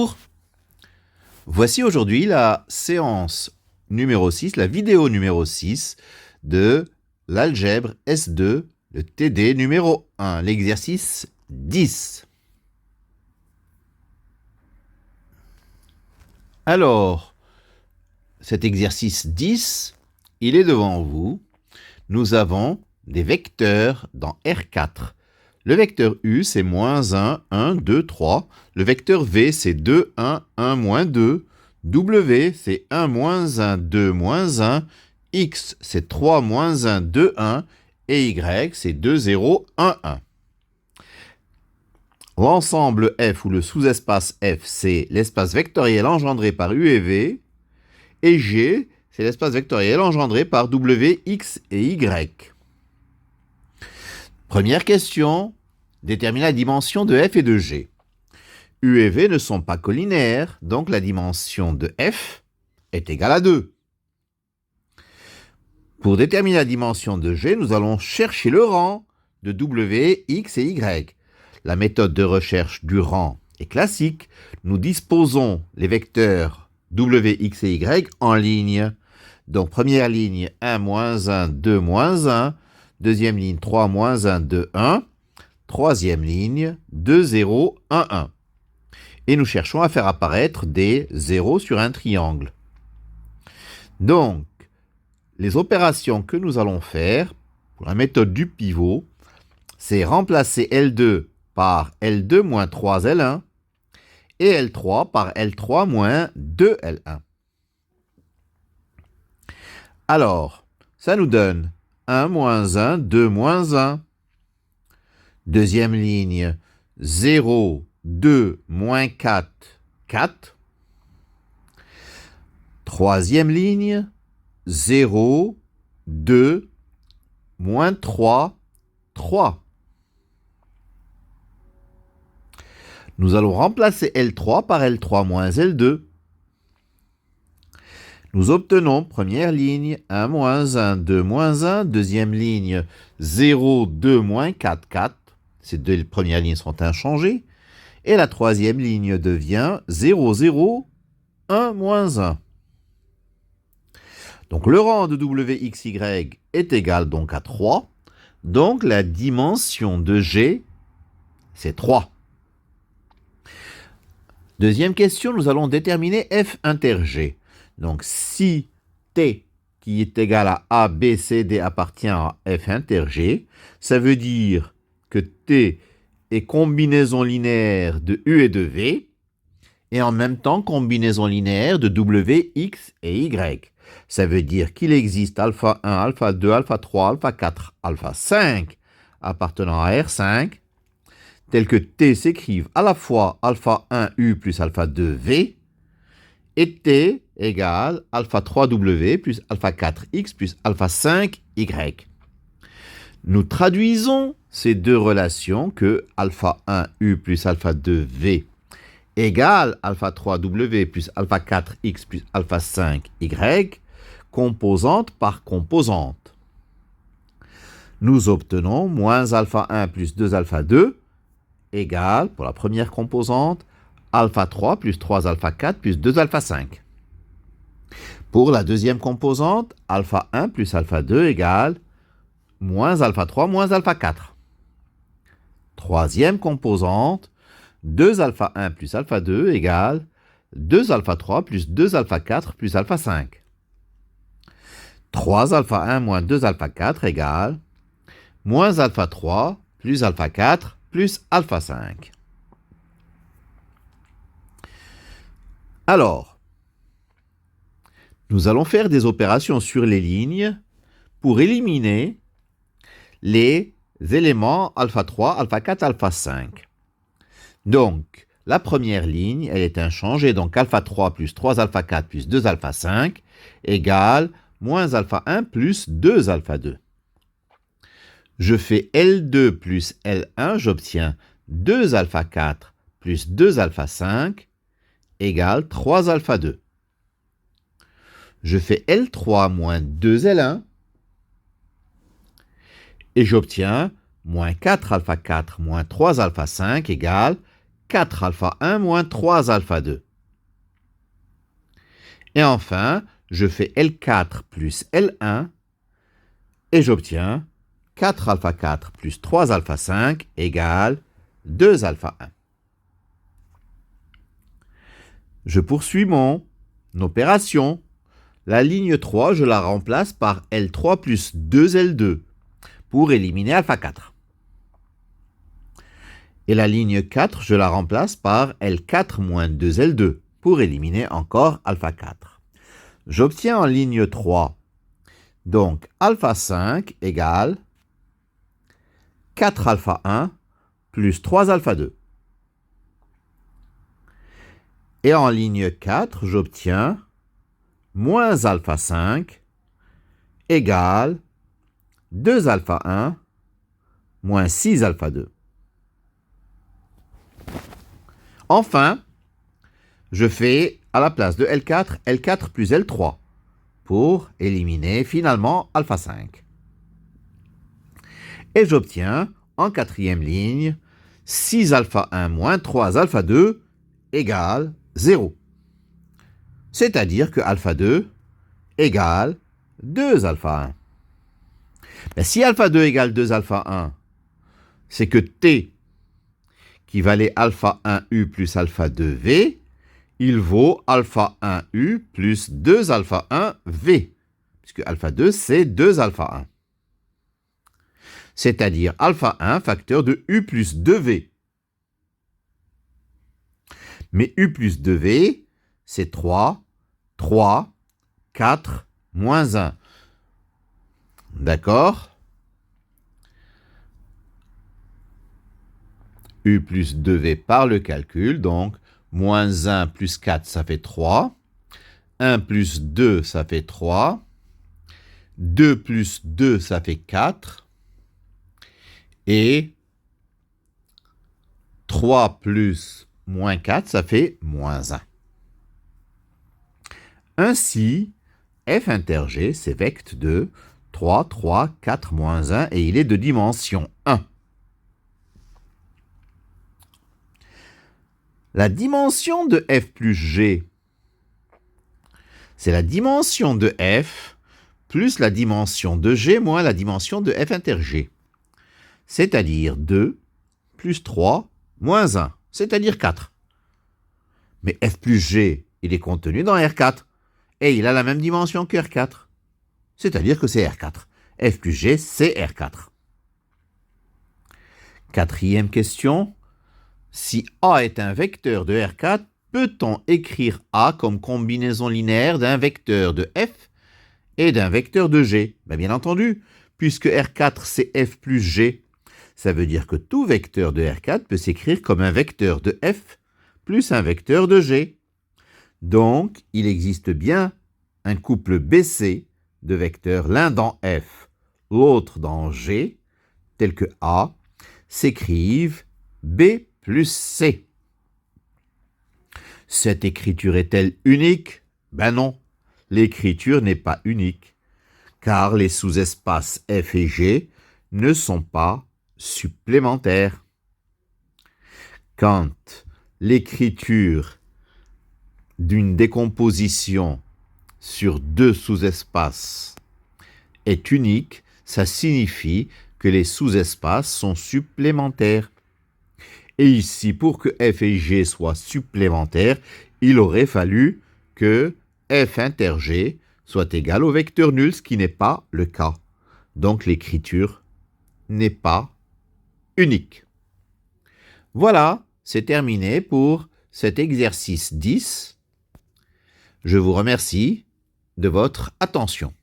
Bonjour. Voici aujourd'hui la séance numéro 6, la vidéo numéro 6 de l'algèbre S2, le TD numéro 1, l'exercice 10. Alors, cet exercice 10, il est devant vous. Nous avons des vecteurs dans R4. Le vecteur U, c'est moins 1, 1, 2, 3. Le vecteur V, c'est 2, 1, 1, moins 2. W, c'est 1, moins 1, 2, moins 1. X, c'est 3, moins 1, 2, 1. Et Y, c'est 2, 0, 1, 1. L'ensemble F ou le sous-espace F, c'est l'espace vectoriel engendré par U et V. Et G, c'est l'espace vectoriel engendré par W, X et Y. Première question, détermine la dimension de F et de G. U et V ne sont pas collinaires, donc la dimension de F est égale à 2. Pour déterminer la dimension de G, nous allons chercher le rang de W, X et Y. La méthode de recherche du rang est classique. Nous disposons les vecteurs W, X et Y en ligne. Donc première ligne 1, moins 1, 2, moins 1. Deuxième ligne 3, moins 1, 2, 1. Troisième ligne 2, 0, 1, 1. Et nous cherchons à faire apparaître des zéros sur un triangle. Donc, les opérations que nous allons faire pour la méthode du pivot, c'est remplacer L2 par L2 moins 3L1 et L3 par L3 moins 2L1. Alors, ça nous donne 1 moins 1, 2 moins 1. Deuxième ligne, 0, 2, moins 4, 4. Troisième ligne, 0, 2, moins 3, 3. Nous allons remplacer L3 par L3 moins L2. Nous obtenons, première ligne, 1 moins 1, 2 moins 1. Deuxième ligne, 0, 2 moins 4, 4. Ces deux premières lignes sont inchangées. Et la troisième ligne devient 0, 0, 1 moins 1. Donc le rang de WXY est égal donc à 3. Donc la dimension de G, c'est 3. Deuxième question, nous allons déterminer F inter G. Donc si T qui est égal à A, B, C, D appartient à F inter G, ça veut dire que T est combinaison linéaire de U et de V, et en même temps combinaison linéaire de W, X et Y. Ça veut dire qu'il existe alpha 1, alpha 2, alpha 3, alpha 4, alpha 5 appartenant à R5, tel que T s'écrive à la fois alpha 1 U plus alpha 2 V, et T égale alpha 3 W plus alpha 4 X plus alpha 5 Y. Nous traduisons ces deux relations que alpha 1 U plus alpha 2 V égale alpha 3 W plus alpha 4 X plus alpha 5 Y, composante par composante. Nous obtenons moins alpha 1 plus 2 alpha 2 égale, pour la première composante, alpha 3 plus 3 alpha 4 plus 2 alpha 5. Pour la deuxième composante, alpha 1 plus alpha 2 égale moins alpha 3 moins alpha 4. Troisième composante, 2 alpha 1 plus alpha 2 égale 2 alpha 3 plus 2 alpha 4 plus alpha 5. 3 alpha 1 moins 2 alpha 4 égale moins alpha 3 plus alpha 4 plus alpha 5. Alors, nous allons faire des opérations sur les lignes pour éliminer les éléments alpha 3, alpha 4, alpha 5. Donc, la première ligne, elle est inchangée, donc alpha 3 plus 3 alpha 4 plus 2 alpha 5 égale moins alpha 1 plus 2 alpha 2. Je fais L2 plus L1, j'obtiens 2 alpha 4 plus 2 alpha 5 égale 3 alpha 2. Je fais L3 moins 2L1 et j'obtiens moins 4 alpha 4 moins 3 alpha 5 égale 4 alpha 1 moins 3 alpha 2. Et enfin, je fais L4 plus L1 et j'obtiens 4 alpha 4 plus 3 alpha 5 égale 2 alpha 1. Je poursuis mon opération. La ligne 3, je la remplace par L3 plus 2L2 pour éliminer alpha 4. Et la ligne 4, je la remplace par L4 moins 2L2 pour éliminer encore alpha 4. J'obtiens en ligne 3, donc alpha 5 égale 4 alpha 1 plus 3 alpha 2. Et en ligne 4, j'obtiens moins alpha 5 égale 2 alpha 1 moins 6 alpha 2. Enfin, je fais à la place de L4, L4 plus L3 pour éliminer finalement alpha 5. Et j'obtiens en quatrième ligne 6 alpha 1 moins 3 alpha 2 égale 0. C'est-à-dire que alpha 2 égale 2 alpha 1. Mais si alpha 2 égale 2 alpha 1, c'est que T, qui valait alpha 1U plus alpha 2V, il vaut alpha 1U plus 2 alpha 1V, puisque alpha 2, c'est 2 alpha 1. C'est-à-dire alpha 1 facteur de U plus 2V. Mais U plus 2V, c'est 3, 3, 4, moins 1. D'accord? U plus 2V par le calcul, donc moins 1 plus 4, ça fait 3. 1 plus 2, ça fait 3. 2 plus 2, ça fait 4. Et 3 plus moins 4, ça fait moins 1. Ainsi, f inter g, c'est vecte de 3, 3, 4, moins 1, et il est de dimension 1. La dimension de f plus g, c'est la dimension de f plus la dimension de g moins la dimension de f inter g. C'est-à-dire 2 plus 3 moins 1, c'est-à-dire 4. Mais f plus g, il est contenu dans R4, et il a la même dimension que R4. C'est-à-dire que c'est R4. f plus g, c'est R4. Quatrième question. Si A est un vecteur de R4, peut-on écrire A comme combinaison linéaire d'un vecteur de f et d'un vecteur de g? Bien entendu, puisque R4 c'est f plus g. Ça veut dire que tout vecteur de R4 peut s'écrire comme un vecteur de f plus un vecteur de g. Donc, il existe bien un couple BC de vecteurs, l'un dans f, l'autre dans g, tel que A s'écrivent B plus C. Cette écriture est-elle unique? Ben non, l'écriture n'est pas unique, car les sous-espaces F et G ne sont pas supplémentaires. Quand l'écriture d'une décomposition sur deux sous-espaces est unique, ça signifie que les sous-espaces sont supplémentaires. Et ici, pour que f et g soient supplémentaires, il aurait fallu que f inter g soit égal au vecteur nul, ce qui n'est pas le cas. Donc l'écriture n'est pas unique. Voilà, c'est terminé pour cet exercice 10. Je vous remercie de votre attention.